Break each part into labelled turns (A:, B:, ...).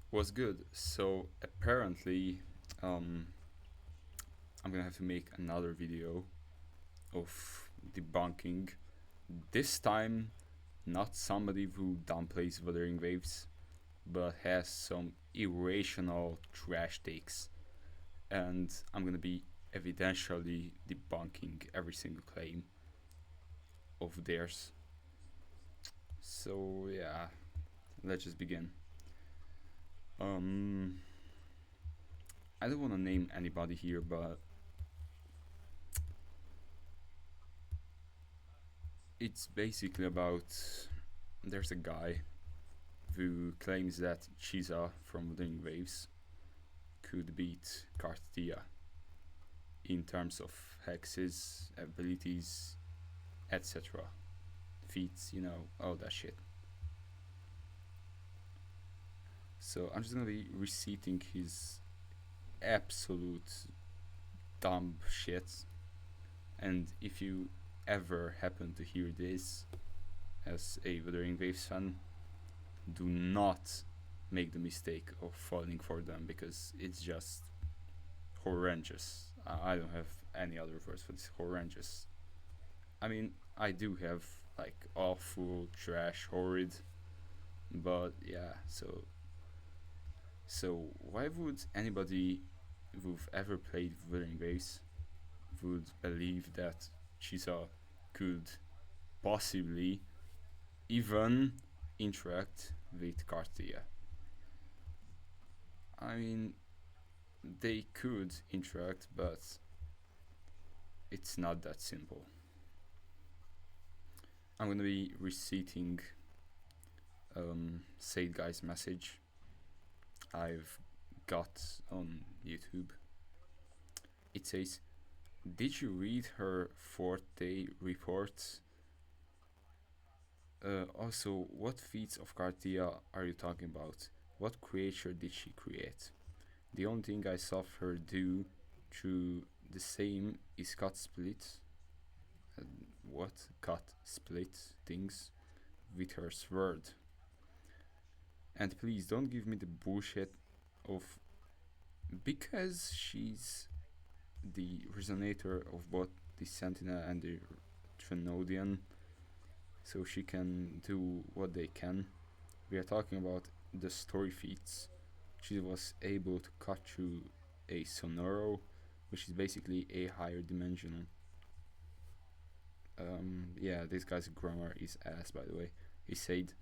A: Was good. So apparently, um, I'm gonna have to make another video of debunking. This time, not somebody who downplays Wuthering Waves, but has some irrational trash takes, and I'm gonna be evidentially debunking every single claim of theirs. So yeah, let's just begin. Um, I don't want to name anybody here, but it's basically about there's a guy who claims that Chisa from Wuthering Waves could beat Cartethyia in terms of hexes, abilities, etc. Feats, all that shit. So I'm just gonna be reciting his absolute dumb shit, and if you ever happen to hear this as a Wuthering Waves fan, do not make the mistake of falling for them because it's just horrendous. I don't have any other words for this. Horrendous. I mean, I do have like awful, trash, horrid, but yeah. So why would anybody who've ever played Wuthering Waves would believe that Chisa could possibly even interact with Cartia? I mean, they could interact, but it's not that simple. I'm gonna be reciting Said Guy's message I've got on YouTube. It says, "Did you read her fourth day report? Also, what feats of Cartia are you talking about? What creature did she create? The only thing I saw her do through the same is cut split. What? Cut split things with her sword. And please don't give me the bullshit of because she's the resonator of both the Sentinel and the Trinodian, so she can do what they can. We are talking about the story feats. She was able to cut through a Sonoro, which is basically a higher dimensional. Yeah, this guy's grammar is ass, by the way. He said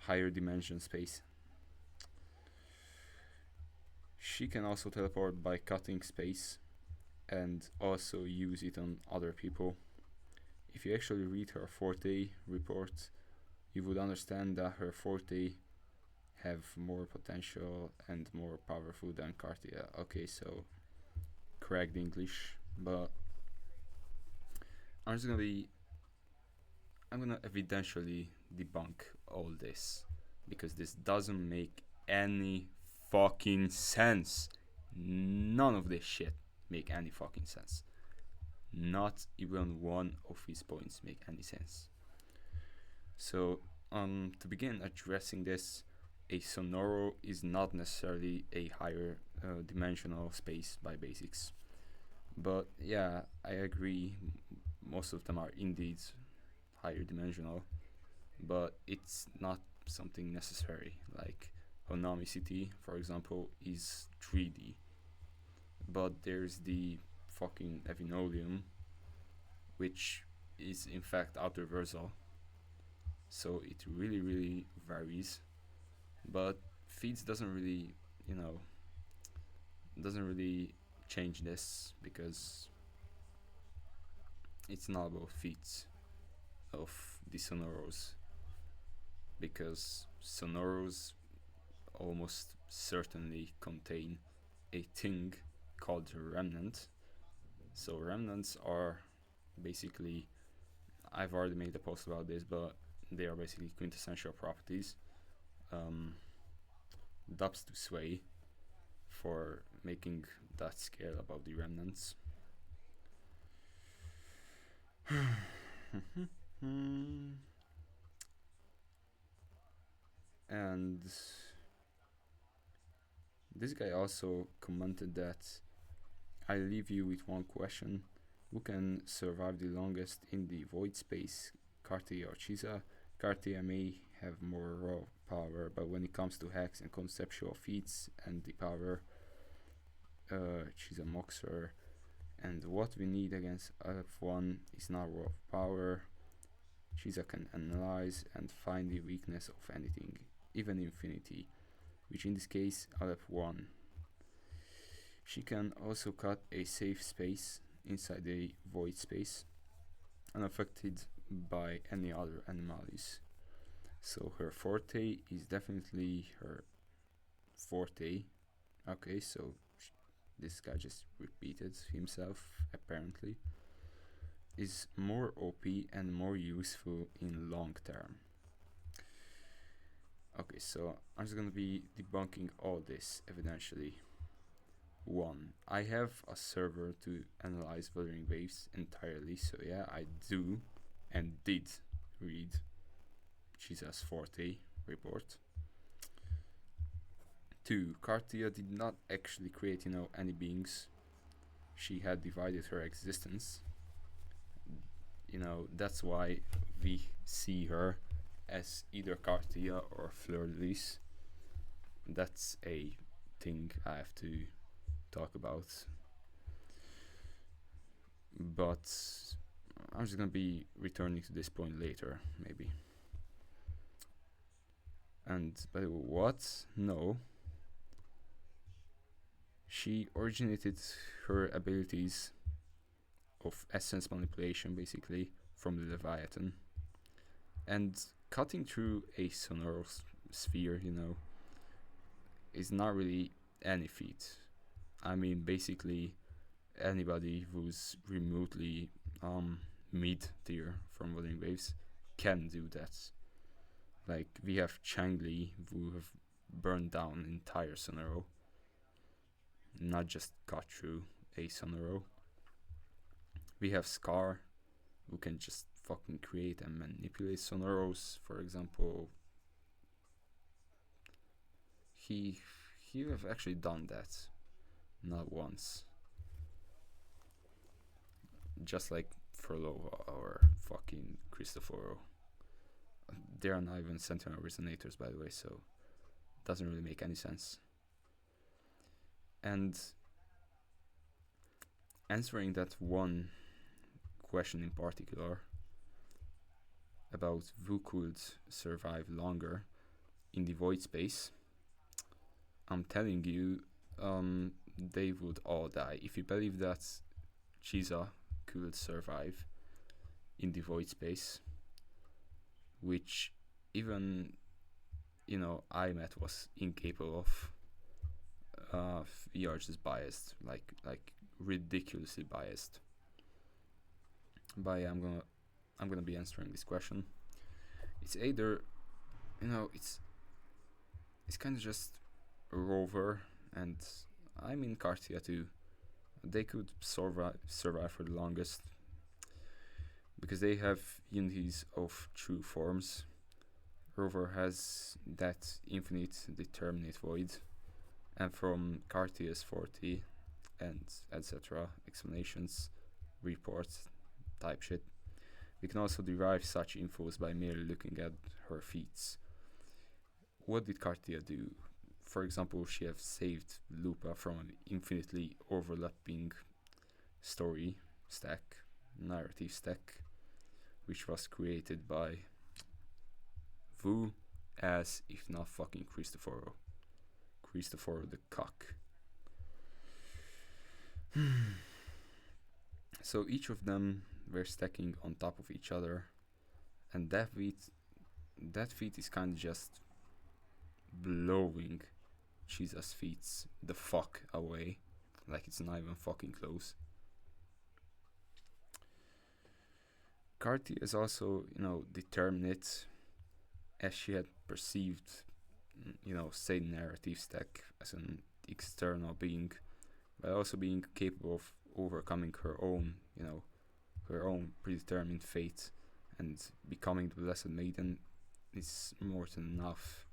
A: higher dimension space. She can also teleport by cutting space and also use it on other people. If you actually read her forte report, you would understand that her forte have more potential and more powerful than Cartia. Okay, so correct English, but I'm just gonna be I'm gonna evidentially debunk all this because this doesn't make any fucking sense. None of this shit make any fucking sense. Not even one of his points make any sense. So, to begin addressing this, a sonoro is not necessarily a higher dimensional space by basics. But yeah, I agree. Most of them are indeed higher dimensional, but it's not something necessary. Like Honami City, for example, is 3D, but there's the fucking Evinolium, which is in fact outer-versal, so it really, really varies. But feeds doesn't really, you know, doesn't really change this because it's not about feats of the Sonoros, because Sonoros almost certainly contain a thing called remnant. So remnants are basically, I've already made a post about this, but they are basically quintessential properties. Dubs to sway for making that scale about the remnants. And This guy also commented that I leave you with one question. Who can survive the longest in the void space, Cartethyia or Chisa? Cartethyia may have more raw power, but when it comes to hacks and conceptual feats and the power, Chisa mocks her. And what we need against F1 is not raw power. Chisa can analyze and find the weakness of anything, even infinity, which in this case F1. She can also cut a safe space inside a void space, unaffected by any other anomalies. So her forte is definitely her forte. Okay, so this guy just repeated himself apparently. Is more OP and more useful in long term. Okay, so I'm just gonna be debunking all this evidentially. 1. I have a server to analyze wuthering waves entirely, so yeah, I do and did read Chisa's Forte report. 2. Cartethyia did not actually create, any beings. She had divided her existence. That's why we see her as either Cartethyia or Fleur-de-Lis. That's a thing I have to talk about, but I'm just gonna be returning to this point later, maybe. And by the way, what? No. She originated her abilities of essence manipulation basically from the Leviathan, and cutting through a sonorous sphere, is not really any feat. I mean, basically, anybody who's remotely mid-tier from Wuthering Waves can do that. Like, we have Changli, who have burned down an entire Sonoro, not just cut through a Sonoro. We have Scar, who can just fucking create and manipulate Sonoros, for example. He have actually done that. Not once. Just like Frolova or fucking Cristoforo. They are not even Sentinel Resonators, by the way, so doesn't really make any sense. And answering that one question in particular about who could survive longer in the void space, I'm telling you, they would all die. If you believe that Chisa could survive in the void space, which even IMAT was incapable of, you are just biased, like ridiculously biased. But yeah, I'm gonna be answering this question. It's either, it's kind of just Rover, and I mean Cartethyia too. They could survive for the longest because they have unities of true forms. Rover has that infinite determinate void, and from Cartethyia 40 and etc. explanations, reports, type shit, we can also derive such infos by merely looking at her feats. What did Cartethyia do? For example, she have saved Lupa from an infinitely overlapping story stack, narrative stack, which was created by Vu, as if not fucking Cristoforo the cock. So each of them were stacking on top of each other, and that feat is kind of just blowing Chisa's feats the fuck away, like it's not even fucking close. Cartethyia is also, determinate, as she had perceived, say narrative stack as an external being, but also being capable of overcoming her own predetermined fate, and becoming the Blessed Maiden is more than enough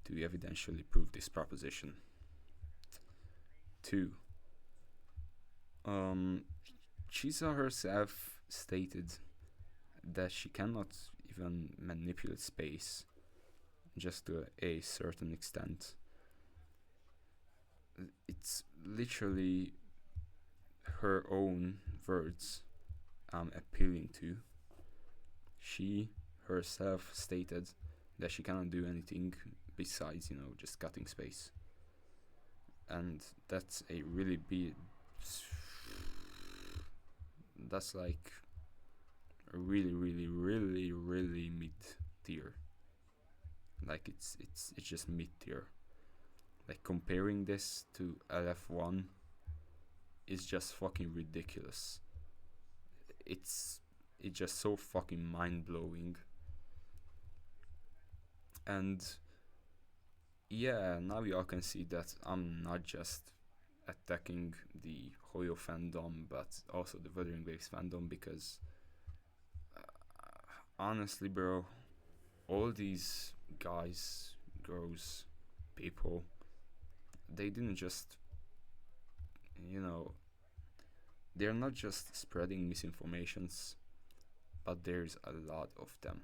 A: to evidentially prove this proposition. 2. Um, Chisa herself stated that she cannot even manipulate space, just to a certain extent. It's literally her own words I'm appealing to. She herself stated that she cannot do anything besides, just cutting space. And that's a really big. That's like a really, really, really, really mid tier. Like it's just mid tier. Like comparing this to LF1 is just fucking ridiculous. It's just so fucking mind blowing. And yeah, now y'all can see that I'm not just attacking the Hoyo fandom, but also the Wuthering Waves fandom, because honestly, bro, all these guys, girls, people, they didn't just, they're not just spreading misinformations, but there's a lot of them.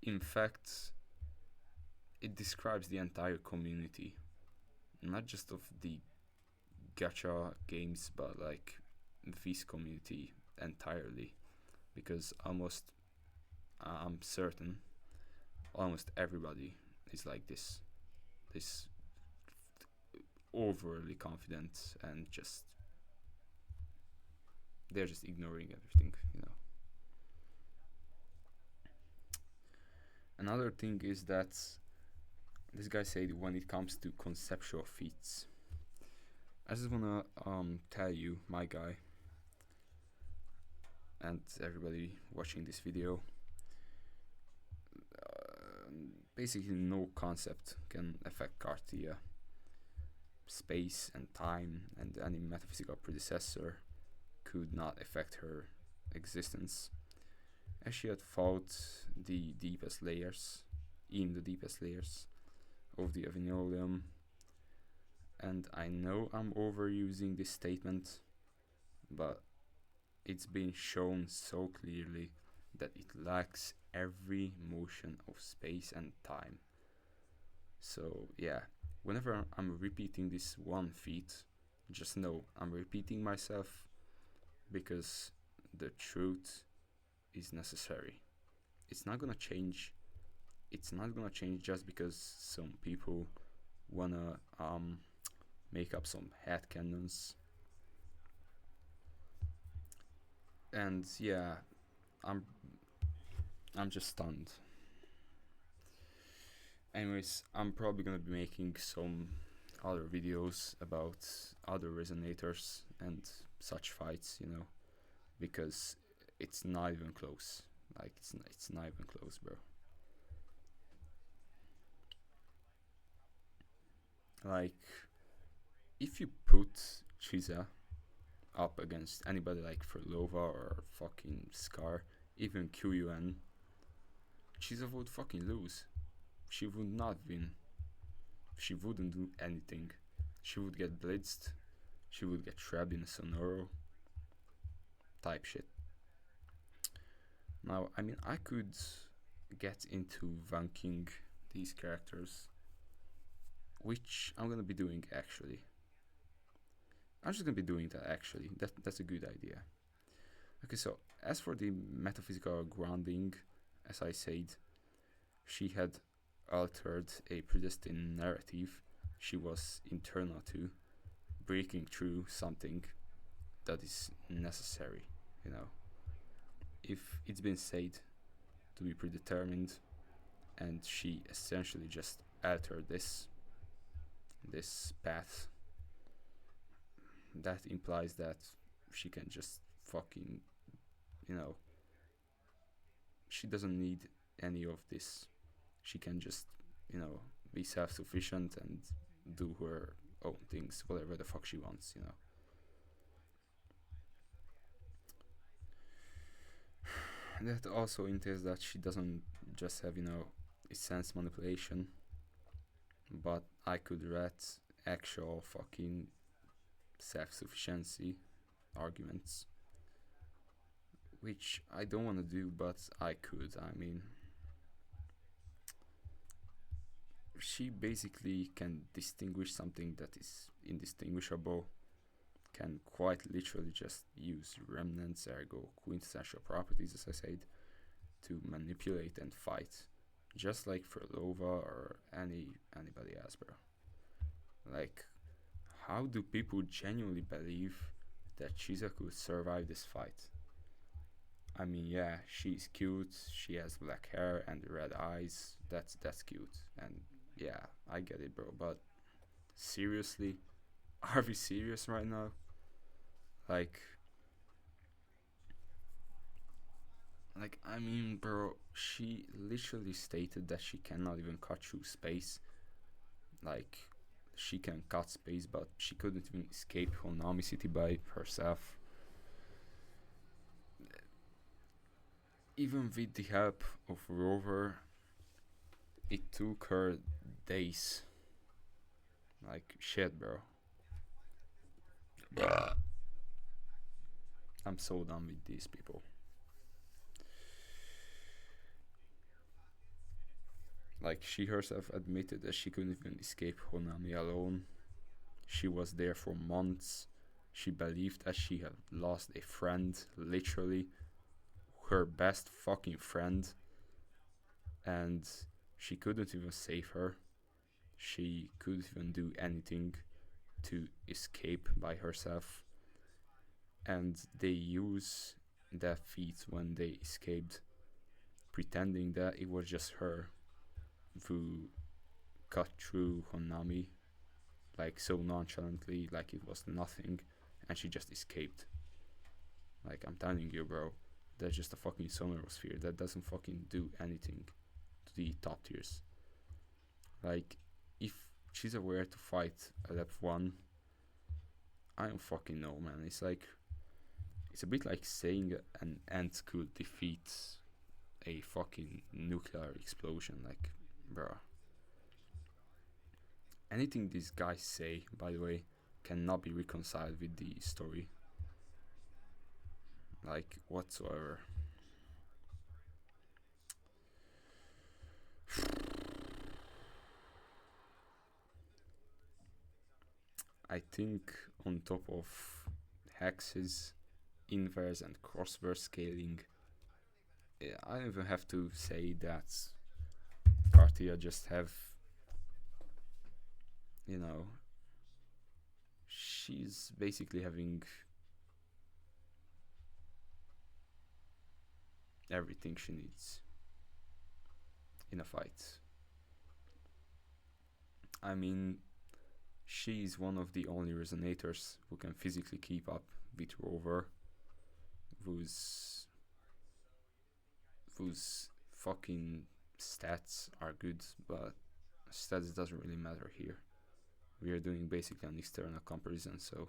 A: In fact, it describes the entire community, not just of the gacha games, but like this community entirely, because I'm certain, almost everybody is like this overly confident, and just they're just ignoring everything. Another thing is that this guy said when it comes to conceptual feats, I just wanna tell you, my guy, and everybody watching this video, basically no concept can affect Cartethyia. Space and time and any metaphysical predecessor could not affect her existence, as she had fought the deepest layers, in the deepest layers of the Avenolium. And I know I'm overusing this statement, but it's been shown so clearly that it lacks every motion of space and time. So yeah, whenever I'm repeating this one feat, just know I'm repeating myself, because the truth is necessary. It's not gonna change. It's not gonna change just because some people wanna make up some headcanons. And yeah, I'm just stunned. Anyways, I'm probably gonna be making some other videos about other resonators and such fights, because it's not even close. Like it's not even close, bro. Like, if you put Chisa up against anybody like Ferlova or fucking Scar, even Quiyuan, Chisa would fucking lose. She would not win. She wouldn't do anything. She would get blitzed. She would get trapped in a Sonoro type shit. Now, I mean, I could get into ranking these characters, which I'm gonna be doing actually. I'm just gonna be doing that actually. That's a good idea. Okay, so as for the metaphysical grounding, as I said, she had altered a predestined narrative she was internal to, breaking through something that is necessary, If it's been said to be predetermined, and she essentially just altered this path, that implies that she can just fucking, she doesn't need any of this. She can just, be self-sufficient and do her own things, whatever the fuck she wants. That also entails that she doesn't just have, a sense manipulation, but I could read actual fucking self-sufficiency arguments, which I don't want to do, but I could. I mean, she basically can distinguish something that is indistinguishable, can quite literally just use remnants, ergo quintessential properties, as I said, to manipulate and fight, just like Frolova or anybody else, bro. Like, how do people genuinely believe that Chisa could survive this fight? I mean, yeah, she's cute. She has black hair and red eyes. That's cute. And yeah, I get it, bro. But seriously, are we serious right now? Like, I mean, bro, she literally stated that she cannot even cut through space. Like, she can cut space, but she couldn't even escape Honami City by herself. Even with the help of Rover, it took her days. Like, shit, bro. I'm so done with these people. Like, she herself admitted that she couldn't even escape Honami alone. She was there for months. She believed that she had lost a friend, literally, her best fucking friend, and she couldn't even save her. She couldn't even do anything to escape by herself. And they use that feat when they escaped, pretending that it was just her who cut through Honami, like so nonchalantly, like it was nothing, and she just escaped. Like, I'm telling you, bro, that's just a fucking sonosphere that doesn't fucking do anything to the top tiers. Like, if she's aware to fight at F1, I don't fucking know, man. It's a bit like saying an ant could defeat a fucking nuclear explosion. Like, bro. Anything these guys say, by the way, cannot be reconciled with the story. Like, whatsoever. I think on top of hexes, inverse and crossverse scaling, I don't even have to say that Cartethyia just have, you know, she's basically having everything she needs in a fight. I mean, she's one of the only resonators who can physically keep up with Rover, whose fucking stats are good, but stats doesn't really matter here. We are doing basically an external comparison, so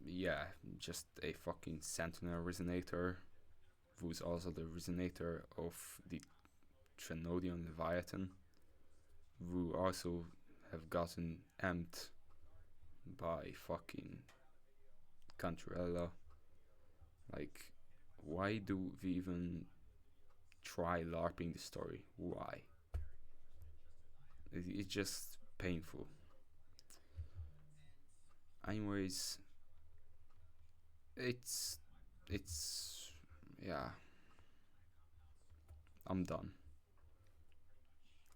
A: yeah, just a fucking Sentinel resonator, who's also the resonator of the Trenodian Leviathan, who also have gotten amped by fucking Cantrella. Like, why do we even try LARPing the story? Why? It's just painful. Anyways, it's yeah. I'm done.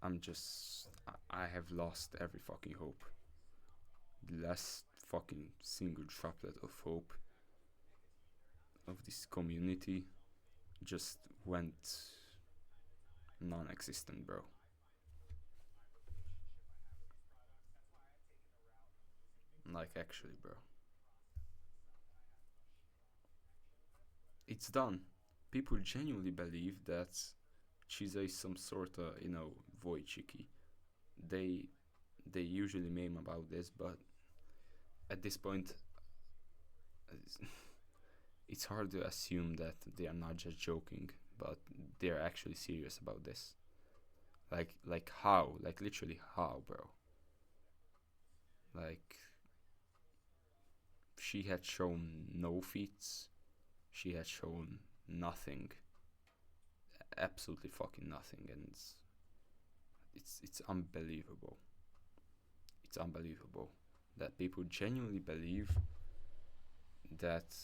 A: I have lost every fucking hope. The last fucking single droplet of hope of this community just went non-existent, bro. Like, actually, bro. It's done. People genuinely believe that Chisa is some sort of, void chiki. They they usually meme about this, but at this point, it's hard to assume that they are not just joking, but they are actually serious about this. Like how? Like literally how, bro? Like she had shown no feats. She had shown nothing, absolutely fucking nothing, and it's unbelievable. It's unbelievable that people genuinely believe that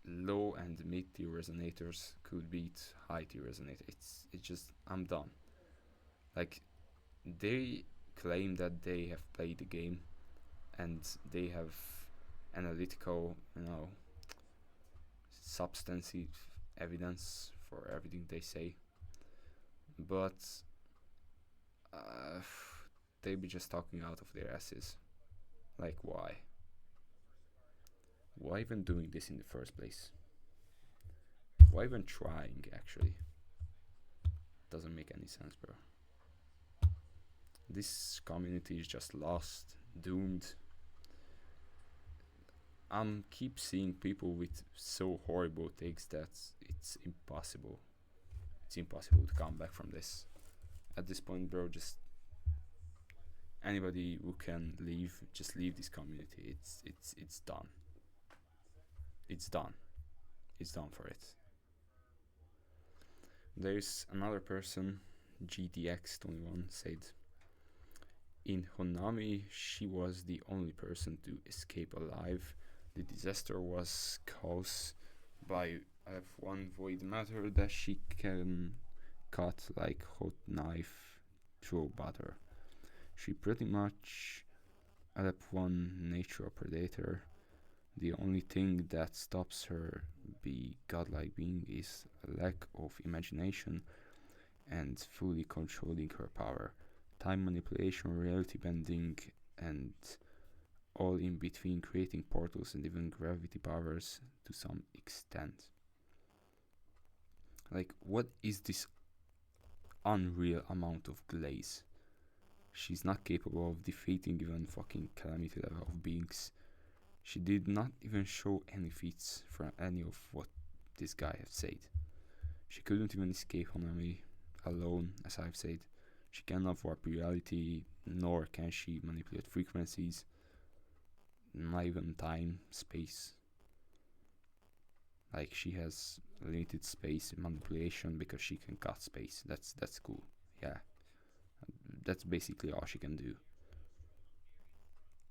A: low and mid tier resonators could beat high tier resonators. It's just I'm done. Like they claim that they have played the game and they have analytical, substantive evidence for everything they say, but uh, they be just talking out of their asses. Like why? Why even doing this in the first place? Why even trying? Actually, doesn't make any sense, bro. This community is just lost, doomed. Keep seeing people with so horrible takes that it's impossible. It's impossible to come back from this. At this point, bro, just anybody who can leave, just leave this community. It's done. It's done. It's done for it. There's another person, GTX21, said in Honami she was the only person to escape alive. The disaster was caused by F1 void matter that she can cut like hot knife through butter. She pretty much F1 nature predator. The only thing that stops her be godlike being is a lack of imagination and fully controlling her power. Time manipulation, reality bending, and all in between, creating portals and even gravity powers to some extent. Like, what is this unreal amount of glaze? She's not capable of defeating even fucking calamity level of beings. She did not even show any feats from any of what this guy had said. She couldn't even escape Honami alone, as I've said. She cannot warp reality, nor can she manipulate frequencies, not even time, space. Like she has limited space manipulation because she can cut space. That's cool. Yeah, that's basically all she can do.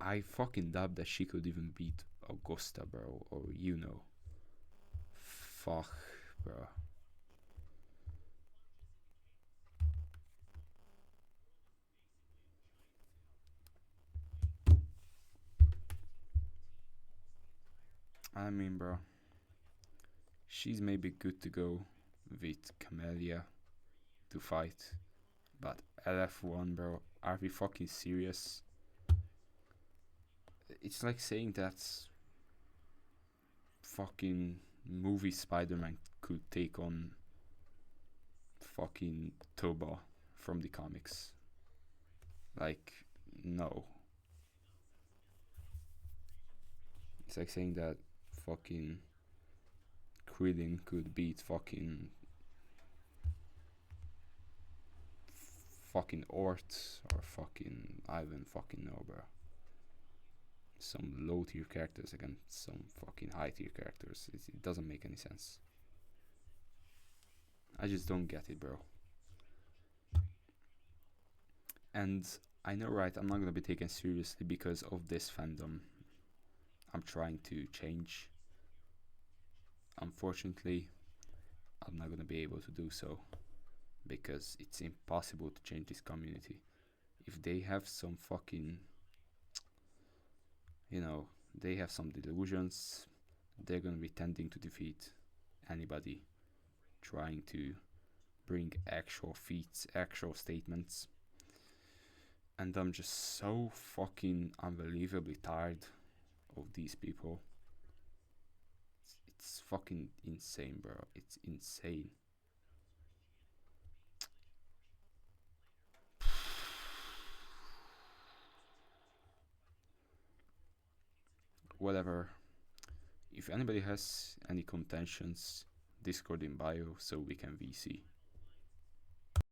A: I fucking doubt that she could even beat Augusta, bro, or Fuck, bro. I mean, bro, she's maybe good to go with Camellia to fight, but LF1, bro, are we fucking serious? It's like saying that fucking movie Spider-Man could take on fucking Toba from the comics. Like, no. It's like saying that fucking Krillin could beat fucking Ort or fucking Ivan fucking know, bro. Some low tier characters against some fucking high tier characters. It doesn't make any sense. I just don't get it, bro. And I know, right? I'm not gonna be taken seriously because of this fandom. I'm trying to change. Unfortunately, I'm not gonna be able to do so because it's impossible to change this community. If they have some fucking, they have some delusions, they're gonna be tending to defeat anybody trying to bring actual feats, actual statements. And I'm just so fucking unbelievably tired of these people. It's fucking insane, bro. It's insane. Whatever. If anybody has any contentions, Discord in bio so we can VC.